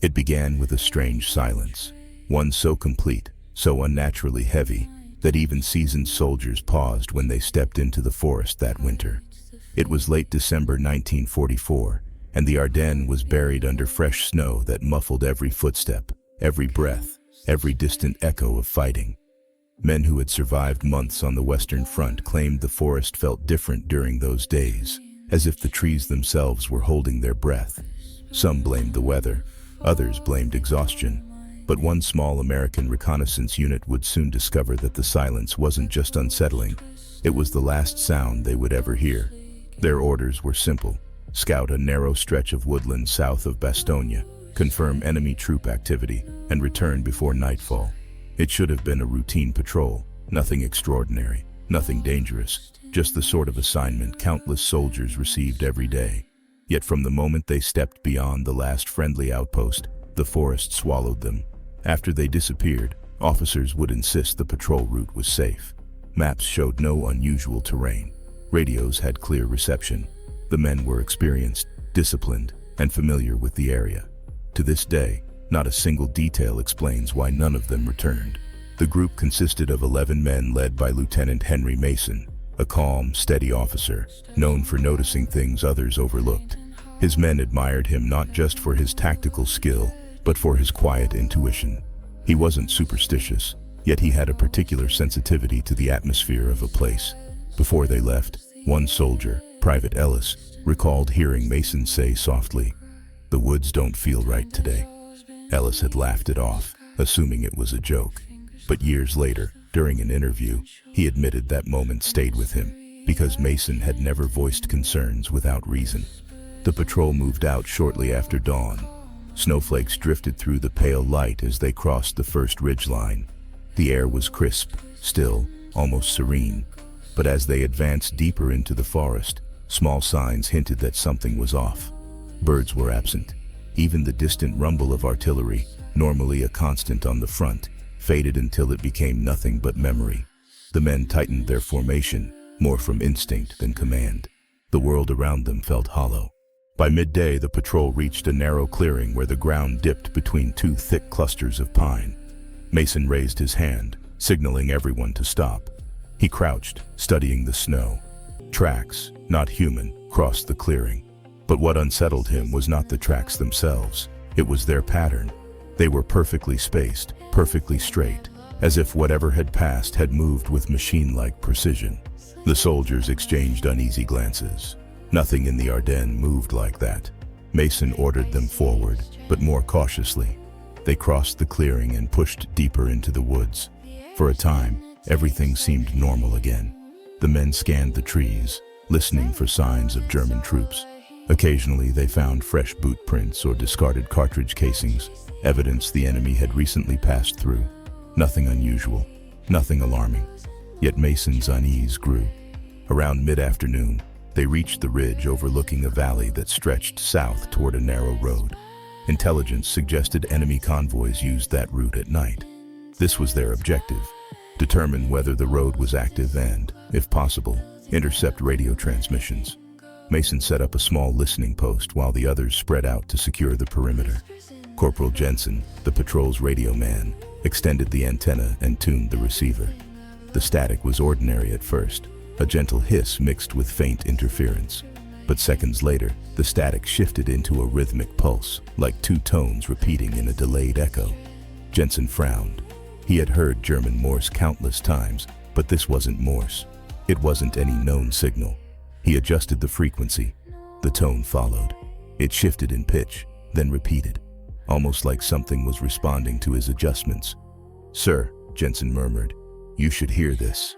It began with a strange silence, one so complete, so unnaturally heavy, that even seasoned soldiers paused when they stepped into the forest that winter. It was late December 1944, and the Ardennes was buried under fresh snow that muffled every footstep, every breath, every distant echo of fighting. Men who had survived months on the Western Front claimed the forest felt different during those days, as if the trees themselves were holding their breath. Some blamed the weather, others blamed exhaustion, but one small American reconnaissance unit would soon discover that the silence wasn't just unsettling, it was the last sound they would ever hear. Their orders were simple: scout a narrow stretch of woodland south of Bastogne, confirm enemy troop activity, and return before nightfall. It should have been a routine patrol, nothing extraordinary, nothing dangerous, just the sort of assignment countless soldiers received every day. Yet from the moment they stepped beyond the last friendly outpost, the forest swallowed them. After they disappeared, officers would insist the patrol route was safe. Maps showed no unusual terrain. Radios had clear reception. The men were experienced, disciplined, and familiar with the area. To this day, not a single detail explains why none of them returned. The group consisted of 11 men led by Lieutenant Henry Mason, a calm, steady officer, known for noticing things others overlooked. His men admired him not just for his tactical skill, but for his quiet intuition. He wasn't superstitious, yet he had a particular sensitivity to the atmosphere of a place. Before they left, one soldier, Private Ellis, recalled hearing Mason say softly, "The woods don't feel right today." Ellis had laughed it off, assuming it was a joke. But years later, during an interview, he admitted that moment stayed with him, because Mason had never voiced concerns without reason. The patrol moved out shortly after dawn. Snowflakes drifted through the pale light as they crossed the first ridgeline. The air was crisp, still, almost serene. But as they advanced deeper into the forest, small signs hinted that something was off. Birds were absent. Even the distant rumble of artillery, normally a constant on the front, faded until it became nothing but memory. The men tightened their formation, more from instinct than command. The world around them felt hollow. By midday, the patrol reached a narrow clearing where the ground dipped between two thick clusters of pine. Mason raised his hand, signaling everyone to stop. He crouched, studying the snow. Tracks, not human, crossed the clearing. But what unsettled him was not the tracks themselves. It was their pattern. They were perfectly spaced, perfectly straight, as if whatever had passed had moved with machine-like precision. The soldiers exchanged uneasy glances. Nothing in the Ardennes moved like that. Mason ordered them forward, but more cautiously. They crossed the clearing and pushed deeper into the woods. For a time, everything seemed normal again. The men scanned the trees, listening for signs of German troops. Occasionally, they found fresh boot prints or discarded cartridge casings, evidence the enemy had recently passed through. Nothing unusual, nothing alarming. Yet Mason's unease grew. Around mid-afternoon, they reached the ridge overlooking a valley that stretched south toward a narrow road. Intelligence suggested enemy convoys used that route at night. This was their objective: determine whether the road was active and, if possible, intercept radio transmissions. Mason set up a small listening post while the others spread out to secure the perimeter. Corporal Jensen, the patrol's radio man, extended the antenna and tuned the receiver. The static was ordinary at first, a gentle hiss mixed with faint interference. But seconds later, the static shifted into a rhythmic pulse, like two tones repeating in a delayed echo. Jensen frowned. He had heard German Morse countless times, but this wasn't Morse. It wasn't any known signal. He adjusted the frequency. The tone followed. It shifted in pitch, then repeated, almost like something was responding to his adjustments. "Sir," Jensen murmured, "you should hear this."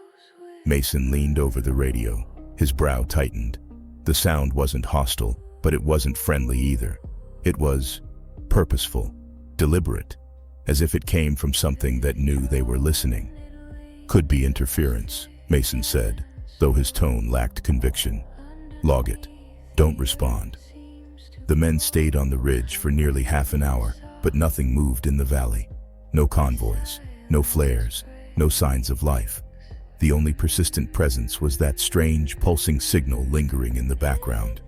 Mason leaned over the radio. His brow tightened. The sound wasn't hostile, but it wasn't friendly either. It was purposeful, deliberate, as if it came from something that knew they were listening. "Could be interference," Mason said, though his tone lacked conviction. "Log it. Don't respond." The men stayed on the ridge for nearly half an hour, but nothing moved in the valley. No convoys, no flares, no signs of life. The only persistent presence was that strange, pulsing signal lingering in the background.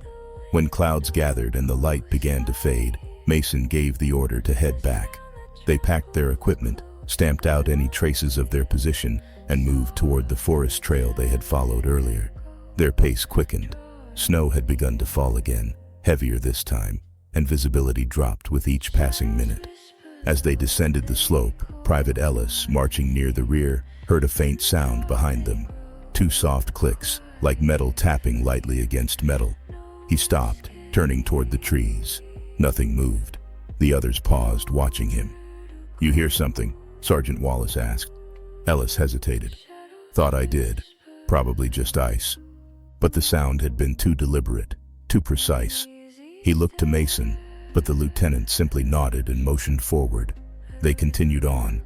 When clouds gathered and the light began to fade, Mason gave the order to head back. They packed their equipment, stamped out any traces of their position, and moved toward the forest trail they had followed earlier. Their pace quickened. Snow had begun to fall again, heavier this time, and visibility dropped with each passing minute. As they descended the slope, Private Ellis, marching near the rear, heard a faint sound behind them. 2 soft clicks, like metal tapping lightly against metal. He stopped, turning toward the trees. Nothing moved. The others paused, watching him. "You hear something?" Sergeant Wallace asked. Ellis hesitated. "Thought I did. Probably just ice." But the sound had been too deliberate, too precise. He looked to Mason, but the lieutenant simply nodded and motioned forward. They continued on.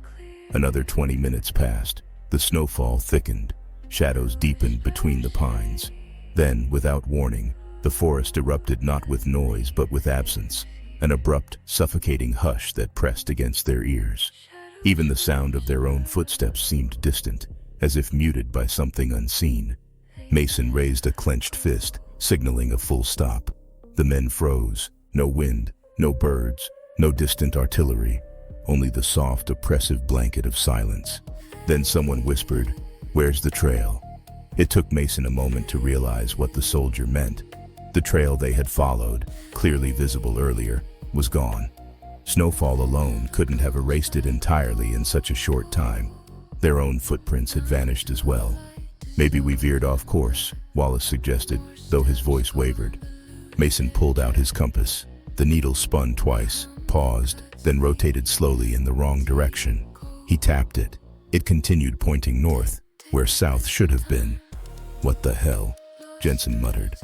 Another 20 minutes passed. The snowfall thickened. Shadows deepened between the pines. Then, without warning, the forest erupted not with noise but with absence, an abrupt, suffocating hush that pressed against their ears. Even the sound of their own footsteps seemed distant, as if muted by something unseen. Mason raised a clenched fist, signaling a full stop. The men froze. No wind, no birds, no distant artillery, only the soft, oppressive blanket of silence. Then someone whispered, "Where's the trail?" It took Mason a moment to realize what the soldier meant. The trail they had followed, clearly visible earlier, was gone. Snowfall alone couldn't have erased it entirely in such a short time. Their own footprints had vanished as well. "Maybe we veered off course," Wallace suggested, though his voice wavered. Mason pulled out his compass. The needle spun twice, paused, then rotated slowly in the wrong direction. He tapped it. It continued pointing north, where south should have been. "What the hell?" Jensen muttered.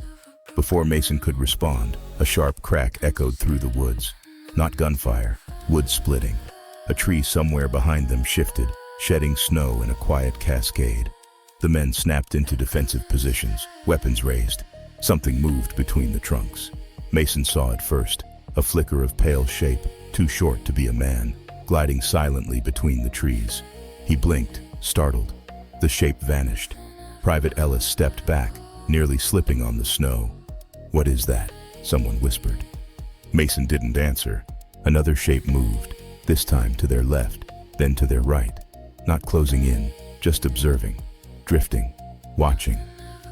Before Mason could respond, a sharp crack echoed through the woods. Not gunfire, wood splitting. A tree somewhere behind them shifted, shedding snow in a quiet cascade. The men snapped into defensive positions, weapons raised. Something moved between the trunks. Mason saw it first, a flicker of pale shape, too short to be a man, gliding silently between the trees. He blinked, startled. The shape vanished. Private Ellis stepped back, nearly slipping on the snow. "What is that?" someone whispered. Mason didn't answer. Another shape moved, this time to their left, then to their right. Not closing in, just observing, drifting, watching.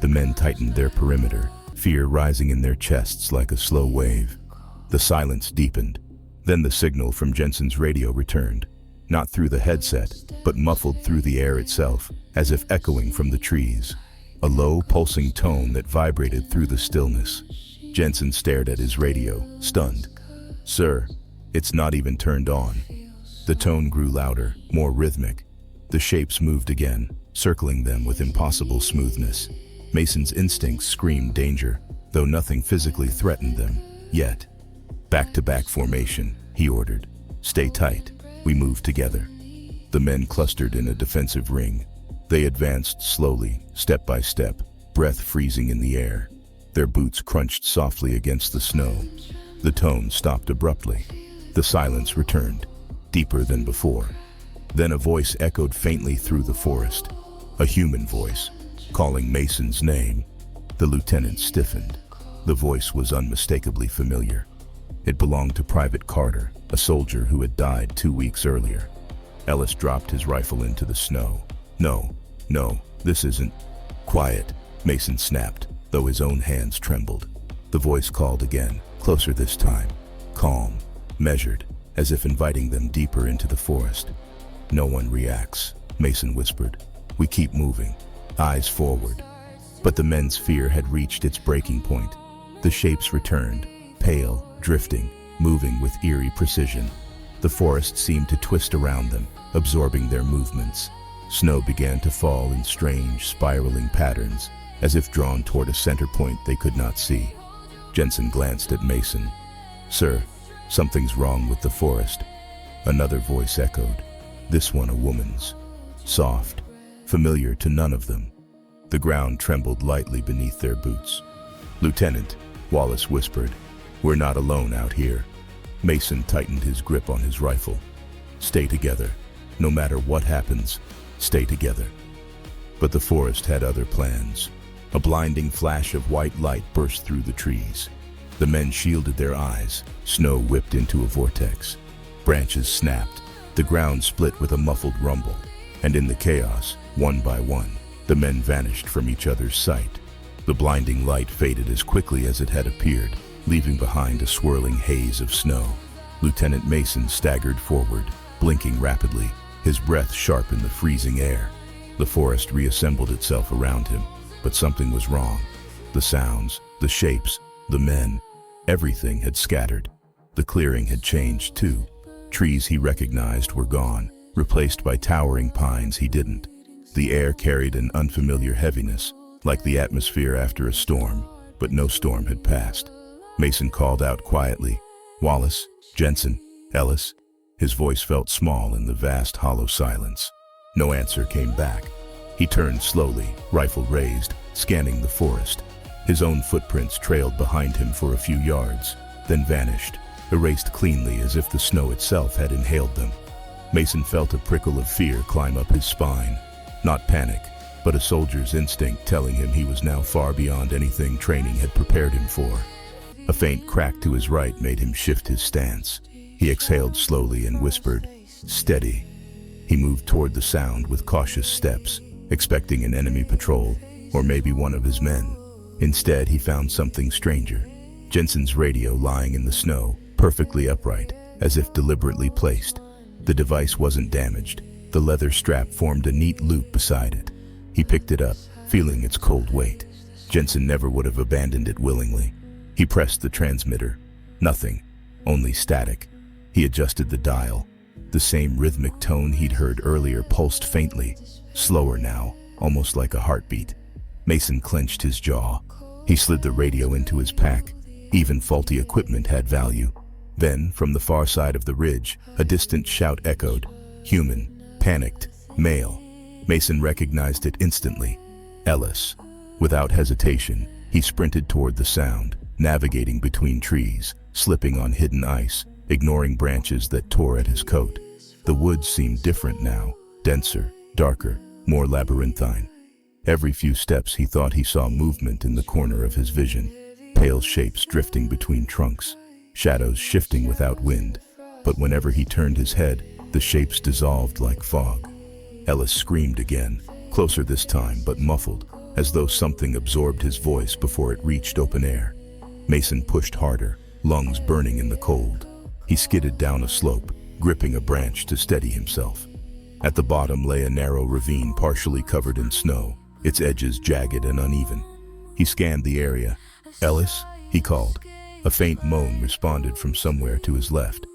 The men tightened their perimeter, fear rising in their chests like a slow wave. The silence deepened. Then the signal from Jensen's radio returned, not through the headset, but muffled through the air itself, as if echoing from the trees. A low, pulsing tone that vibrated through the stillness. Jensen stared at his radio, stunned. "Sir, it's not even turned on." The tone grew louder, more rhythmic. The shapes moved again, circling them with impossible smoothness. Mason's instincts screamed danger, though nothing physically threatened them, yet. "Back-to-back formation," he ordered. "Stay tight. We move together." The men clustered in a defensive ring. They advanced slowly, step by step, breath freezing in the air. Their boots crunched softly against the snow. The tone stopped abruptly. The silence returned, deeper than before. Then a voice echoed faintly through the forest. A human voice, calling Mason's name. The lieutenant stiffened. The voice was unmistakably familiar. It belonged to Private Carter, a soldier who had died 2 weeks earlier. Ellis dropped his rifle into the snow. No, this isn't." "Quiet," Mason snapped, though his own hands trembled. The voice called again, closer this time. Calm, measured, as if inviting them deeper into the forest. "No one reacts," Mason whispered. "We keep moving, eyes forward." But the men's fear had reached its breaking point. The shapes returned, pale, drifting, moving with eerie precision. The forest seemed to twist around them, absorbing their movements. Snow began to fall in strange, spiraling patterns, as if drawn toward a center point they could not see. Jensen glanced at Mason. "Sir, something's wrong with the forest." Another voice echoed, this one a woman's. Soft, familiar to none of them. The ground trembled lightly beneath their boots. "Lieutenant," Wallace whispered, "we're not alone out here." Mason tightened his grip on his rifle. "Stay together. No matter what happens, stay together." But the forest had other plans. A blinding flash of white light burst through the trees. The men shielded their eyes. Snow whipped into a vortex. Branches snapped. The ground split with a muffled rumble. And in the chaos, one by one, the men vanished from each other's sight. The blinding light faded as quickly as it had appeared, leaving behind a swirling haze of snow. Lieutenant Mason staggered forward, blinking rapidly, his breath sharp in the freezing air. The forest reassembled itself around him, but something was wrong. The sounds, the shapes, the men, everything had scattered. The clearing had changed too. Trees he recognized were gone, replaced by towering pines he didn't. The air carried an unfamiliar heaviness, like the atmosphere after a storm, but no storm had passed. Mason called out quietly, "Wallace, Jensen, Ellis." His voice felt small in the vast hollow silence. No answer came back. He turned slowly, rifle raised, scanning the forest. His own footprints trailed behind him for a few yards, then vanished, erased cleanly as if the snow itself had inhaled them. Mason felt a prickle of fear climb up his spine. Not panic, but a soldier's instinct telling him he was now far beyond anything training had prepared him for. A faint crack to his right made him shift his stance. He exhaled slowly and whispered, "Steady." He moved toward the sound with cautious steps, expecting an enemy patrol, or maybe one of his men. Instead, he found something stranger. Jensen's radio lying in the snow, perfectly upright, as if deliberately placed. The device wasn't damaged. The leather strap formed a neat loop beside it. He picked it up, feeling its cold weight. Jensen never would have abandoned it willingly. He pressed the transmitter. Nothing, only static. He adjusted the dial. The same rhythmic tone he'd heard earlier pulsed faintly, slower now, almost like a heartbeat. Mason clenched his jaw. He slid the radio into his pack. Even faulty equipment had value. Then, from the far side of the ridge, a distant shout echoed. Human, panicked, male. Mason recognized it instantly. Ellis. Without hesitation, he sprinted toward the sound, navigating between trees, slipping on hidden ice, ignoring branches that tore at his coat. The woods seemed different now, denser, darker, more labyrinthine. Every few steps he thought he saw movement in the corner of his vision, pale shapes drifting between trunks, shadows shifting without wind. But whenever he turned his head, the shapes dissolved like fog. Ellis screamed again, closer this time but muffled, as though something absorbed his voice before it reached open air. Mason pushed harder, lungs burning in the cold. He skidded down a slope, gripping a branch to steady himself. At the bottom lay a narrow ravine partially covered in snow, its edges jagged and uneven. He scanned the area. "Ellis?" he called. A faint moan responded from somewhere to his left.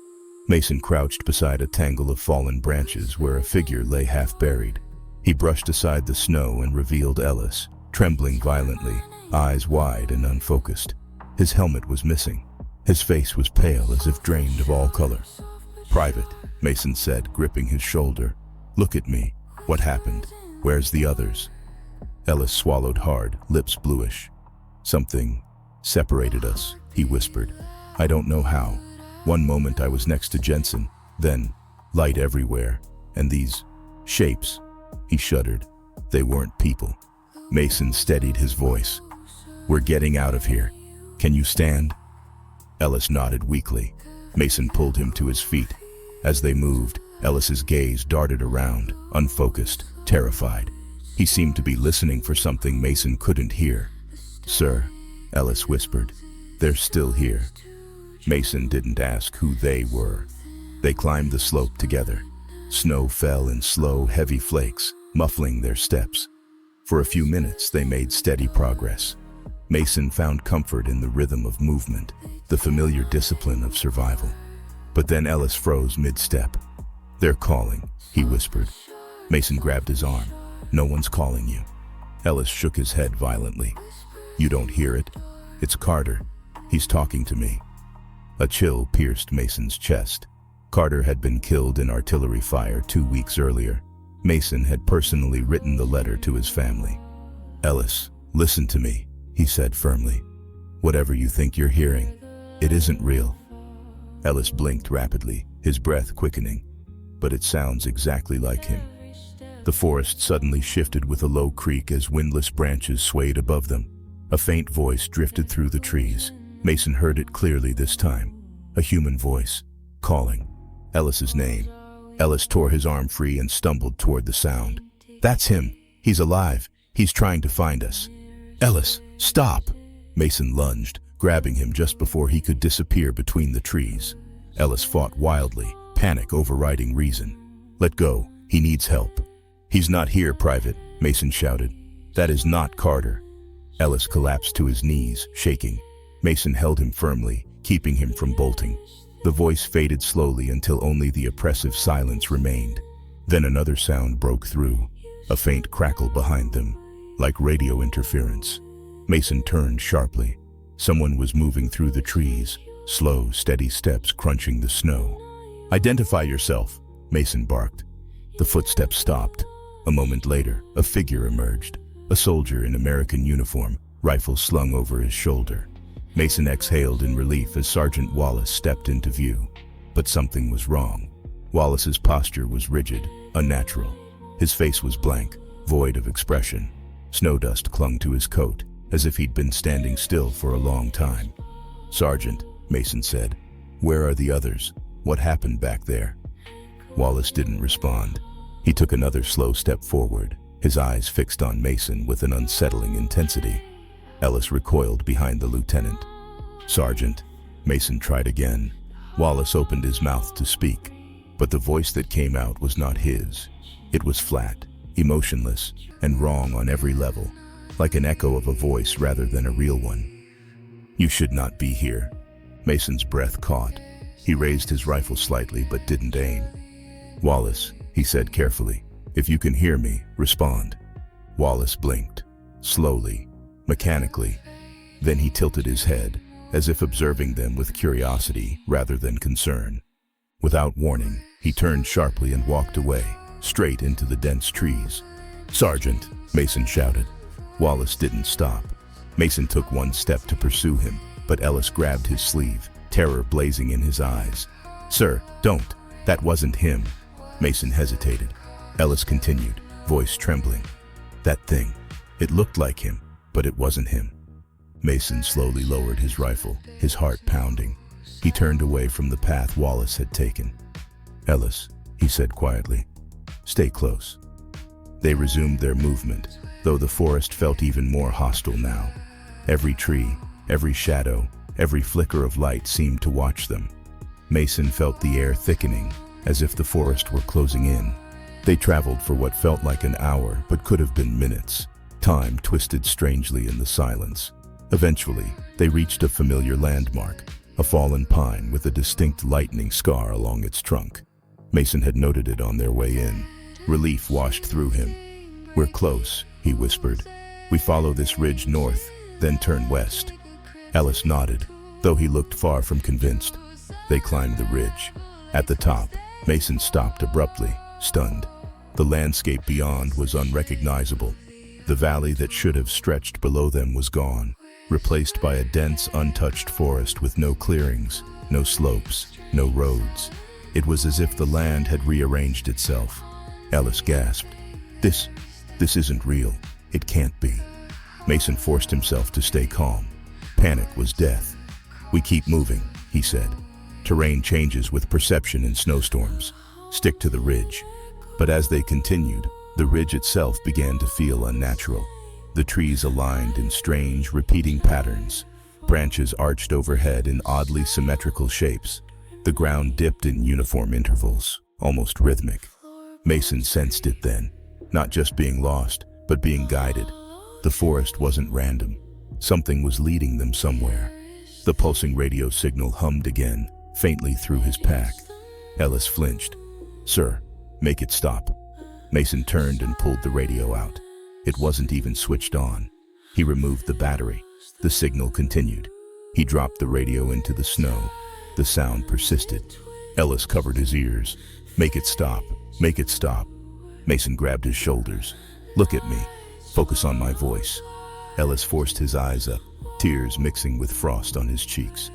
Mason crouched beside a tangle of fallen branches where a figure lay half buried. He brushed aside the snow and revealed Ellis, trembling violently, eyes wide and unfocused. His helmet was missing. His face was pale as if drained of all color. "Private," Mason said, gripping his shoulder. "Look at me. What happened? Where's the others?" Ellis swallowed hard, lips bluish. "Something separated us," he whispered. "I don't know how. One moment I was next to Jensen, then light everywhere, and these shapes." He shuddered. They weren't people. Mason steadied his voice. "We're getting out of here. Can you stand?" Ellis nodded weakly. Mason pulled him to his feet. As they moved, Ellis's gaze darted around, unfocused, terrified. He seemed to be listening for something Mason couldn't hear. "Sir," Ellis whispered, "they're still here." Mason didn't ask who they were. They climbed the slope together. Snow fell in slow, heavy flakes, muffling their steps. For a few minutes, they made steady progress. Mason found comfort in the rhythm of movement, the familiar discipline of survival. But then Ellis froze mid-step. "They're calling," he whispered. Mason grabbed his arm. "No one's calling you." Ellis shook his head violently. "You don't hear it? It's Carter. He's talking to me." A chill pierced Mason's chest. Carter had been killed in artillery fire 2 weeks earlier. Mason had personally written the letter to his family. "Ellis, listen to me," he said firmly. "Whatever you think you're hearing, it isn't real." Ellis blinked rapidly, his breath quickening. "But it sounds exactly like him." The forest suddenly shifted with a low creak as windless branches swayed above them. A faint voice drifted through the trees. Mason heard it clearly this time. A human voice, calling Ellis's name. Ellis tore his arm free and stumbled toward the sound. That's him. He's alive. He's trying to find us. Ellis, stop! Mason lunged, grabbing him just before he could disappear between the trees. Ellis fought wildly, panic overriding reason. Let go. He needs help. He's not here, Private, Mason shouted. That is not Carter. Ellis collapsed to his knees, shaking. Mason held him firmly, keeping him from bolting. The voice faded slowly until only the oppressive silence remained. Then another sound broke through, a faint crackle behind them, like radio interference. Mason turned sharply. Someone was moving through the trees, slow, steady steps crunching the snow. Identify yourself, Mason barked. The footsteps stopped. A moment later, a figure emerged, a soldier in American uniform, rifle slung over his shoulder. Mason exhaled in relief as Sergeant Wallace stepped into view. But something was wrong. Wallace's posture was rigid, unnatural. His face was blank, void of expression. Snow dust clung to his coat, as if he'd been standing still for a long time. Sergeant, Mason said, where are the others? What happened back there? Wallace didn't respond. He took another slow step forward, his eyes fixed on Mason with an unsettling intensity. Ellis recoiled behind the lieutenant. Sergeant, Mason tried again. Wallace opened his mouth to speak, but the voice that came out was not his. It was flat, emotionless, and wrong on every level, like an echo of a voice rather than a real one. You should not be here. Mason's breath caught. He raised his rifle slightly but didn't aim. Wallace, he said carefully, if you can hear me, respond. Wallace blinked, slowly, mechanically. Then he tilted his head, as if observing them with curiosity rather than concern. Without warning, he turned sharply and walked away, straight into the dense trees. Sergeant, Mason shouted. Wallace didn't stop. Mason took one step to pursue him, but Ellis grabbed his sleeve, terror blazing in his eyes. Sir, don't. That wasn't him. Mason hesitated. Ellis continued, voice trembling. That thing. It looked like him, but it wasn't him. Mason slowly lowered his rifle, his heart pounding. He turned away from the path Wallace had taken. Ellis, he said quietly, stay close. They resumed their movement, though the forest felt even more hostile now. Every tree, every shadow, every flicker of light seemed to watch them. Mason felt the air thickening, as if the forest were closing in. They traveled for what felt like an hour, but could have been minutes. Time twisted strangely in the silence. Eventually, they reached a familiar landmark, a fallen pine with a distinct lightning scar along its trunk. Mason had noted it on their way in. Relief washed through him. We're close, he whispered. We follow this ridge north, then turn west. Ellis nodded, though he looked far from convinced. They climbed the ridge. At the top, Mason stopped abruptly, stunned. The landscape beyond was unrecognizable. The valley that should have stretched below them was gone, replaced by a dense, untouched forest with no clearings, no slopes, no roads. It was as if the land had rearranged itself. Ellis gasped. This isn't real. It can't be. Mason forced himself to stay calm. Panic was death. We keep moving, he said. Terrain changes with perception in snowstorms. Stick to the ridge. But as they continued, the ridge itself began to feel unnatural. The trees aligned in strange, repeating patterns. Branches arched overhead in oddly symmetrical shapes. The ground dipped in uniform intervals, almost rhythmic. Mason sensed it then, not just being lost, but being guided. The forest wasn't random. Something was leading them somewhere. The pulsing radio signal hummed again, faintly through his pack. Ellis flinched. Sir, make it stop. Mason turned and pulled the radio out. It wasn't even switched on. He removed the battery. The signal continued. He dropped the radio into the snow. The sound persisted. Ellis covered his ears. Make it stop. Make it stop. Mason grabbed his shoulders. Look at me. Focus on my voice. Ellis forced his eyes up, tears mixing with frost on his cheeks.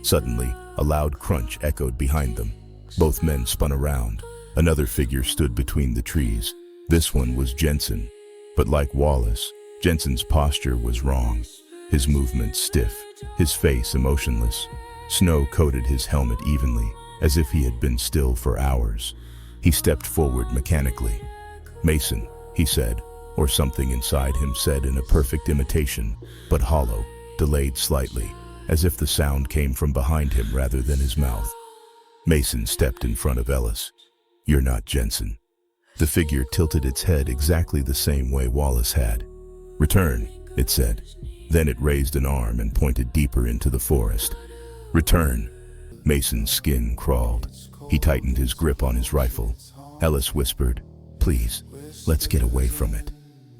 Suddenly, a loud crunch echoed behind them. Both men spun around. Another figure stood between the trees. This one was Jensen. But like Wallace, Jensen's posture was wrong. His movements stiff, his face emotionless. Snow coated his helmet evenly, as if he had been still for hours. He stepped forward mechanically. "Mason," he said, or something inside him said in a perfect imitation, but hollow, delayed slightly, as if the sound came from behind him rather than his mouth. Mason stepped in front of Ellis. "You're not Jensen." The figure tilted its head exactly the same way Wallace had. "Return," it said. Then it raised an arm and pointed deeper into the forest. "Return." Mason's skin crawled. He tightened his grip on his rifle. Ellis whispered, "Please, let's get away from it."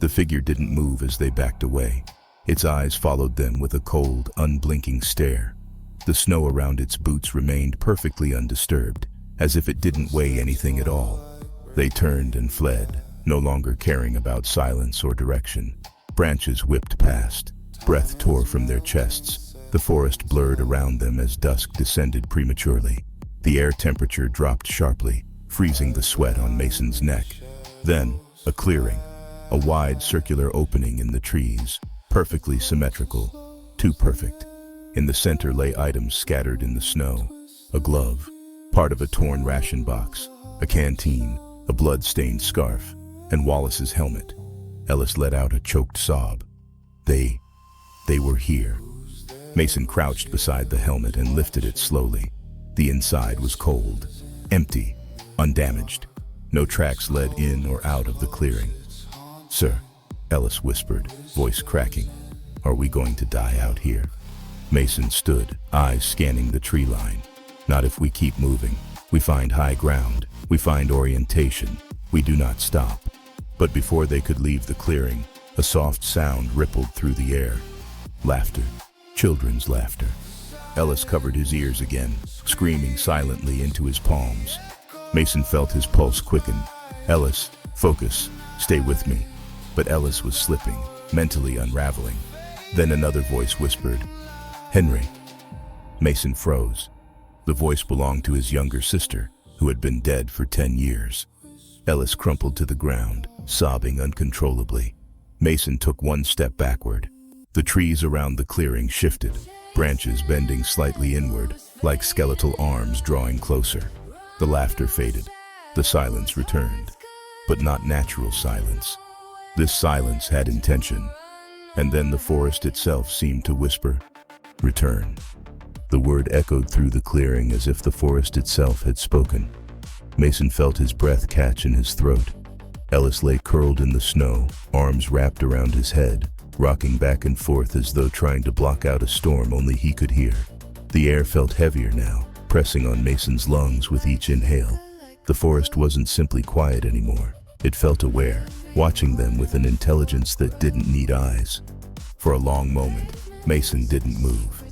The figure didn't move as they backed away. Its eyes followed them with a cold, unblinking stare. The snow around its boots remained perfectly undisturbed, as if it didn't weigh anything at all. They turned and fled, no longer caring about silence or direction. Branches whipped past. Breath tore from their chests. The forest blurred around them as dusk descended prematurely. The air temperature dropped sharply, freezing the sweat on Mason's neck. Then, a clearing, a wide circular opening in the trees, perfectly symmetrical, too perfect. In the center lay items scattered in the snow: a glove, part of a torn ration box, a canteen, a blood-stained scarf, and Wallace's helmet. Ellis let out a choked sob. They were here. Mason crouched beside the helmet and lifted it slowly. The inside was cold, empty, undamaged. No tracks led in or out of the clearing. "Sir," Ellis whispered, voice cracking, "are we going to die out here?" Mason stood, eyes scanning the tree line. "Not if we keep moving. We find high ground. We find orientation. We do not stop." But before they could leave the clearing, a soft sound rippled through the air. Laughter. Children's laughter. Ellis covered his ears again, screaming silently into his palms. Mason felt his pulse quicken. "Ellis, focus. Stay with me." But Ellis was slipping, mentally unraveling. Then another voice whispered, "Henry." Mason froze. The voice belonged to his younger sister, who had been dead for 10 years. Ellis crumpled to the ground, sobbing uncontrollably. Mason took one step backward. The trees around the clearing shifted, branches bending slightly inward, like skeletal arms drawing closer. The laughter faded. The silence returned. But not natural silence. This silence had intention. And then the forest itself seemed to whisper, "Return." The word echoed through the clearing as if the forest itself had spoken. Mason felt his breath catch in his throat. Ellis lay curled in the snow, arms wrapped around his head, rocking back and forth as though trying to block out a storm only he could hear. The air felt heavier now, pressing on Mason's lungs with each inhale. The forest wasn't simply quiet anymore. It felt aware, watching them with an intelligence that didn't need eyes. For a long moment, Mason didn't move.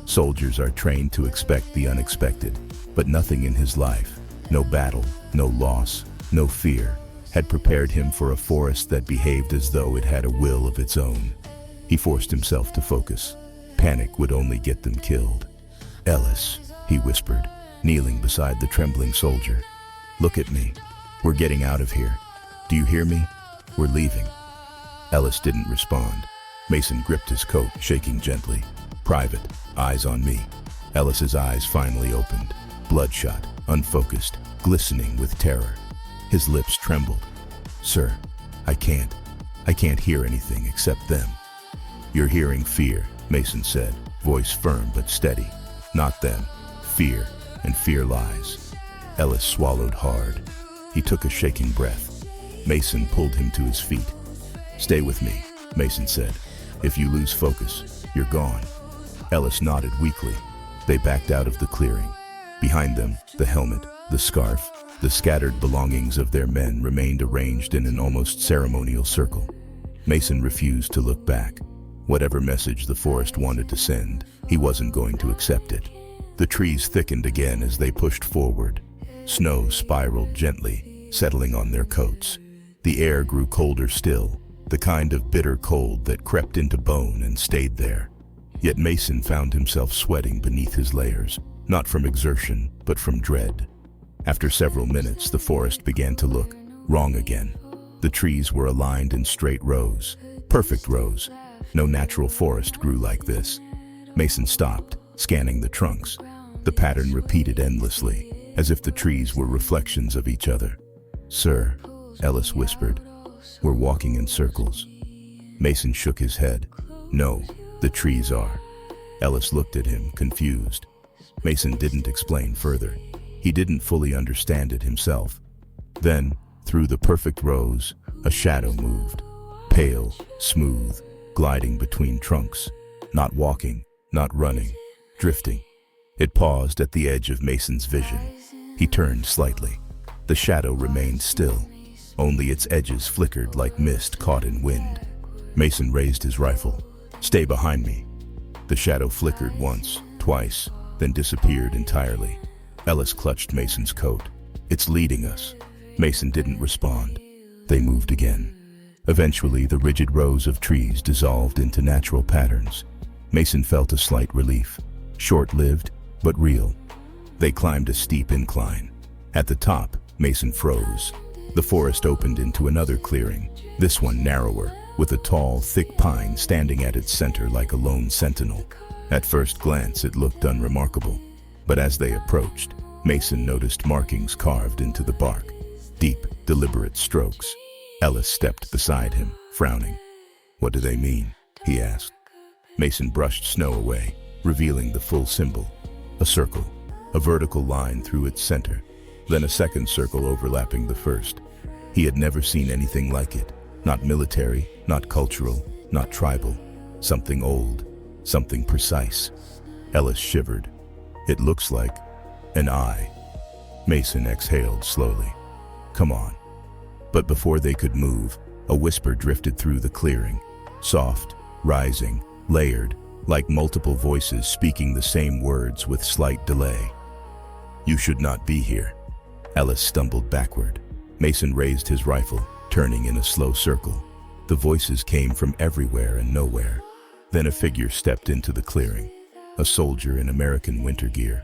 Soldiers are trained to expect the unexpected, but nothing in his life, no battle, no loss, no fear, had prepared him for a forest that behaved as though it had a will of its own. He forced himself to focus. Panic would only get them killed. "Ellis," he whispered, kneeling beside the trembling soldier. "Look at me. We're getting out of here. Do you hear me? We're leaving." Ellis didn't respond. Mason gripped his coat, shaking gently. "Private, eyes on me." Ellis's eyes finally opened, bloodshot, unfocused, glistening with terror. His lips trembled. "Sir, I can't hear anything except them." "You're hearing fear," Mason said, voice firm but steady. "Not them. Fear, and fear lies." Ellis swallowed hard. He took a shaking breath. Mason pulled him to his feet. "Stay with me," Mason said. "If you lose focus, you're gone." Ellis nodded weakly. They backed out of the clearing. Behind them, the helmet, the scarf, the scattered belongings of their men remained arranged in an almost ceremonial circle. Mason refused to look back. Whatever message the forest wanted to send, he wasn't going to accept it. The trees thickened again as they pushed forward. Snow spiraled gently, settling on their coats. The air grew colder still, the kind of bitter cold that crept into bone and stayed there. Yet Mason found himself sweating beneath his layers, not from exertion, but from dread. After several minutes, the forest began to look wrong again. The trees were aligned in straight rows, perfect rows. No natural forest grew like this. Mason stopped, scanning the trunks. The pattern repeated endlessly, as if the trees were reflections of each other. "Sir," Ellis whispered, "we're walking in circles." Mason shook his head. "No, the trees are." Ellis looked at him, confused. Mason didn't explain further. He didn't fully understand it himself. Then, through the perfect rows, a shadow moved. Pale, smooth, gliding between trunks. Not walking, not running, drifting. It paused at the edge of Mason's vision. He turned slightly. The shadow remained still. Only its edges flickered like mist caught in wind. Mason raised his rifle. "Stay behind me." The shadow flickered once, twice, then disappeared entirely. Ellis clutched Mason's coat. "It's leading us." Mason didn't respond. They moved again. Eventually, the rigid rows of trees dissolved into natural patterns. Mason felt a slight relief. Short-lived, but real. They climbed a steep incline. At the top, Mason froze. The forest opened into another clearing, this one narrower, with a tall, thick pine standing at its center like a lone sentinel. At first glance, it looked unremarkable. But as they approached, Mason noticed markings carved into the bark. Deep, deliberate strokes. Ellis stepped beside him, frowning. "What do they mean?" he asked. Mason brushed snow away, revealing the full symbol. A circle, a vertical line through its center, then a second circle overlapping the first. He had never seen anything like it. Not military, not cultural, not tribal. Something old, something precise. Ellis shivered. "It looks like an eye." Mason exhaled slowly. "Come on." But before they could move, a whisper drifted through the clearing. Soft, rising, layered, like multiple voices speaking the same words with slight delay. "You should not be here." Ellis stumbled backward. Mason raised his rifle, turning in a slow circle. The voices came from everywhere and nowhere. Then a figure stepped into the clearing. A soldier in American winter gear.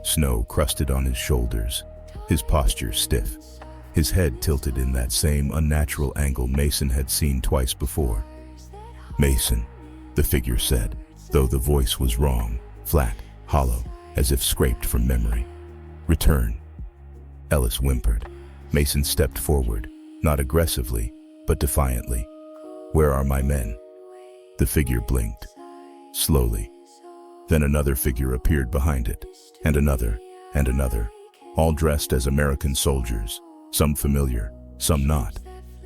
Snow crusted on his shoulders, his posture stiff. His head tilted in that same unnatural angle Mason had seen twice before. "Mason," the figure said, though the voice was wrong, flat, hollow, as if scraped from memory. "Return." Ellis whimpered. Mason stepped forward, not aggressively, but defiantly. "Where are my men?" The figure blinked. Slowly. Then another figure appeared behind it, and another, all dressed as American soldiers, some familiar, some not.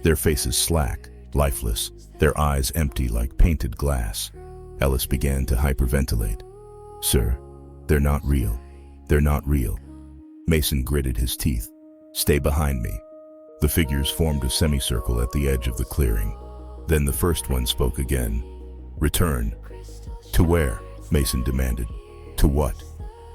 Their faces slack, lifeless, their eyes empty like painted glass. Ellis began to hyperventilate. "Sir, they're not real. They're not real." Mason gritted his teeth. "Stay behind me." The figures formed a semicircle at the edge of the clearing. Then the first one spoke again. "Return." "To where?" Mason demanded. "To what?"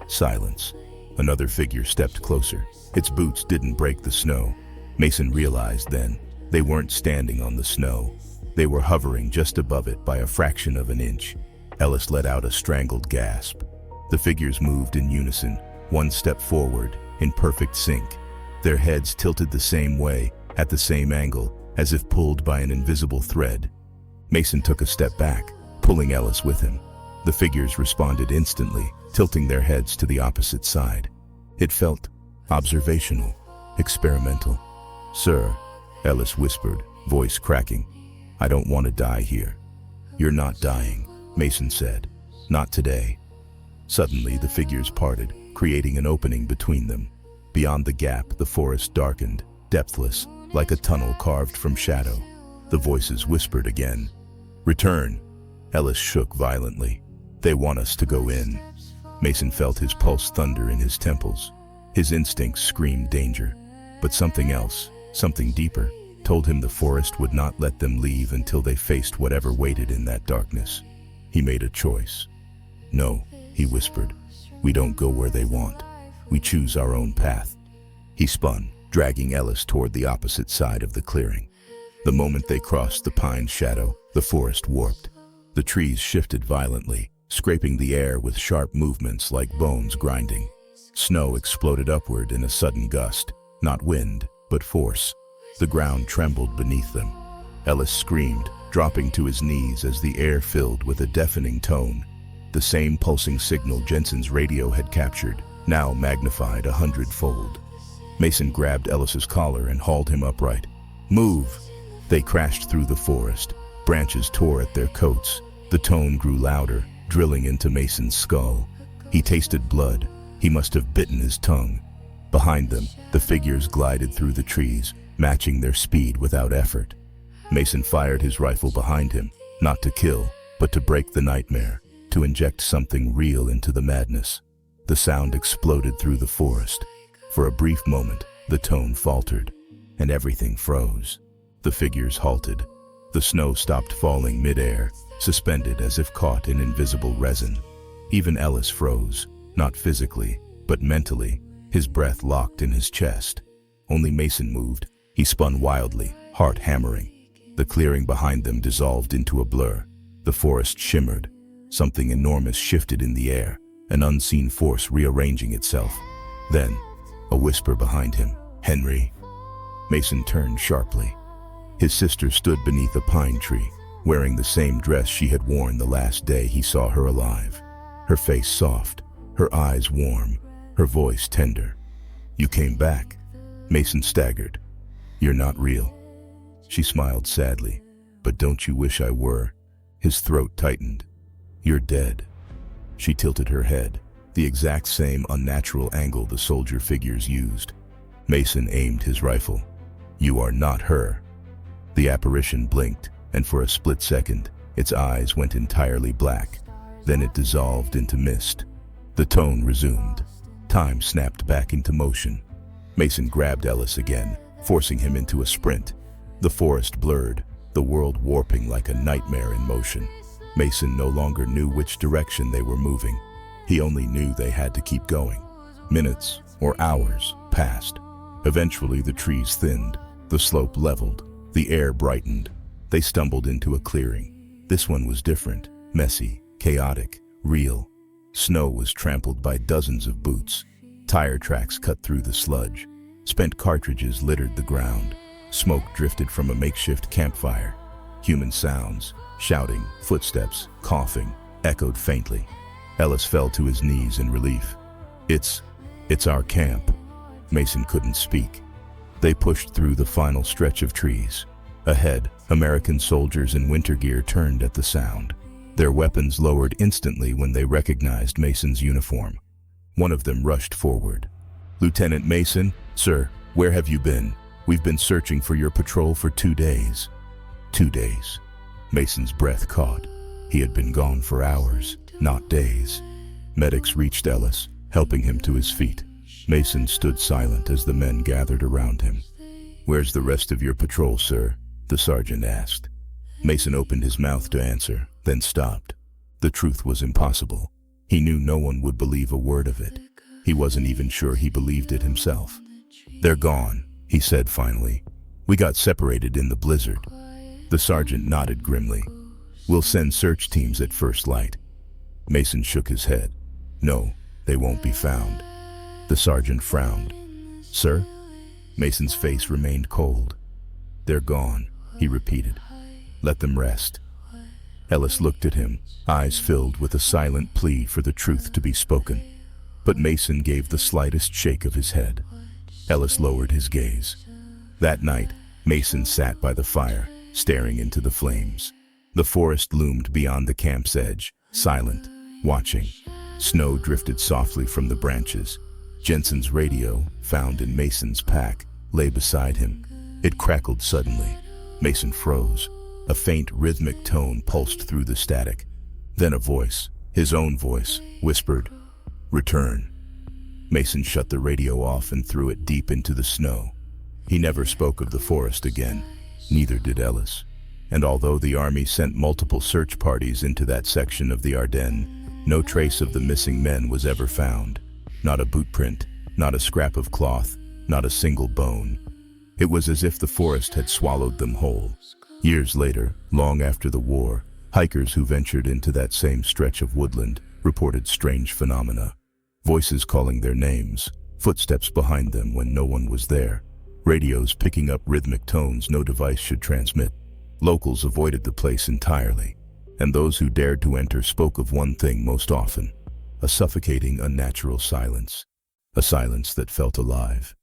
Silence. Another figure stepped closer. Its boots didn't break the snow. Mason realized then, they weren't standing on the snow. They were hovering just above it by a fraction of an inch. Ellis let out a strangled gasp. The figures moved in unison, one step forward, in perfect sync. Their heads tilted the same way, at the same angle, as if pulled by an invisible thread. Mason took a step back, pulling Ellis with him. The figures responded instantly, tilting their heads to the opposite side. It felt observational, experimental. "Sir," Ellis whispered, voice cracking, "I don't want to die here." "You're not dying," Mason said. "Not today." Suddenly, the figures parted, creating an opening between them. Beyond the gap, the forest darkened, depthless, like a tunnel carved from shadow. The voices whispered again. "Return." Ellis shook violently. "They want us to go in." Mason felt his pulse thunder in his temples. His instincts screamed danger. But something else, something deeper, told him the forest would not let them leave until they faced whatever waited in that darkness. He made a choice. "No," he whispered. "We don't go where they want. We choose our own path." He spun, dragging Ellis toward the opposite side of the clearing. The moment they crossed the pine shadow, the forest warped. The trees shifted violently, scraping the air with sharp movements like bones grinding. Snow exploded upward in a sudden gust, not wind, but force. The ground trembled beneath them. Ellis screamed, dropping to his knees as the air filled with a deafening tone. The same pulsing signal Jensen's radio had captured, now magnified 100-fold. Mason grabbed Ellis's collar and hauled him upright. "Move!" They crashed through the forest. Branches tore at their coats. The tone grew louder, drilling into Mason's skull. He tasted blood. He must have bitten his tongue. Behind them, the figures glided through the trees, matching their speed without effort. Mason fired his rifle behind him, not to kill, but to break the nightmare, to inject something real into the madness. The sound exploded through the forest. For a brief moment, the tone faltered, and everything froze. The figures halted. The snow stopped falling mid-air, suspended as if caught in invisible resin. Even Ellis froze, not physically, but mentally, his breath locked in his chest. Only Mason moved. He spun wildly, heart hammering. The clearing behind them dissolved into a blur. The forest shimmered. Something enormous shifted in the air, an unseen force rearranging itself. Then, a whisper behind him, "Henry." Mason turned sharply. His sister stood beneath a pine tree, wearing the same dress she had worn the last day he saw her alive. Her face soft, her eyes warm, her voice tender. "You came back." Mason staggered. "You're not real." She smiled sadly. "But don't you wish I were?" His throat tightened. "You're dead." She tilted her head, the exact same unnatural angle the soldier figures used. Mason aimed his rifle. "You are not her." The apparition blinked, and for a split second, its eyes went entirely black. Then it dissolved into mist. The tone resumed. Time snapped back into motion. Mason grabbed Ellis again, forcing him into a sprint. The forest blurred, the world warping like a nightmare in motion. Mason no longer knew which direction they were moving. He only knew they had to keep going. Minutes or hours passed. Eventually the trees thinned, the slope leveled, the air brightened. They stumbled into a clearing. This one was different, messy, chaotic, real. Snow was trampled by dozens of boots. Tire tracks cut through the sludge. Spent cartridges littered the ground. Smoke drifted from a makeshift campfire. Human sounds, shouting, footsteps, coughing, echoed faintly. Ellis fell to his knees in relief. It's our camp." Mason couldn't speak. They pushed through the final stretch of trees. Ahead, American soldiers in winter gear turned at the sound. Their weapons lowered instantly when they recognized Mason's uniform. One of them rushed forward. "Lieutenant Mason, sir, where have you been? We've been searching for your patrol for 2 days." 2 days. Mason's breath caught. He had been gone for hours, not days. Medics reached Ellis, helping him to his feet. Mason stood silent as the men gathered around him. "Where's the rest of your patrol, sir?" the sergeant asked. Mason opened his mouth to answer, then stopped. The truth was impossible. He knew no one would believe a word of it. He wasn't even sure he believed it himself. "They're gone," he said finally. "We got separated in the blizzard." The sergeant nodded grimly. "We'll send search teams at first light." Mason shook his head. "No, they won't be found." The sergeant frowned. "Sir?" Mason's face remained cold. "They're gone," he repeated. "Let them rest." Ellis looked at him, eyes filled with a silent plea for the truth to be spoken. But Mason gave the slightest shake of his head. Ellis lowered his gaze. That night, Mason sat by the fire, staring into the flames. The forest loomed beyond the camp's edge, silent, watching. Snow drifted softly from the branches. Jensen's radio, found in Mason's pack, lay beside him. It crackled suddenly. Mason froze. A faint rhythmic tone pulsed through the static. Then a voice, his own voice, whispered, "Return." Mason shut the radio off and threw it deep into the snow. He never spoke of the forest again. Neither did Ellis. And although the army sent multiple search parties into that section of the Ardennes, no trace of the missing men was ever found. Not a boot print, not a scrap of cloth, not a single bone. It was as if the forest had swallowed them whole. Years later, long after the war, hikers who ventured into that same stretch of woodland reported strange phenomena. Voices calling their names, footsteps behind them when no one was there, radios picking up rhythmic tones no device should transmit. Locals avoided the place entirely, and those who dared to enter spoke of one thing most often: a suffocating, unnatural silence. A silence that felt alive.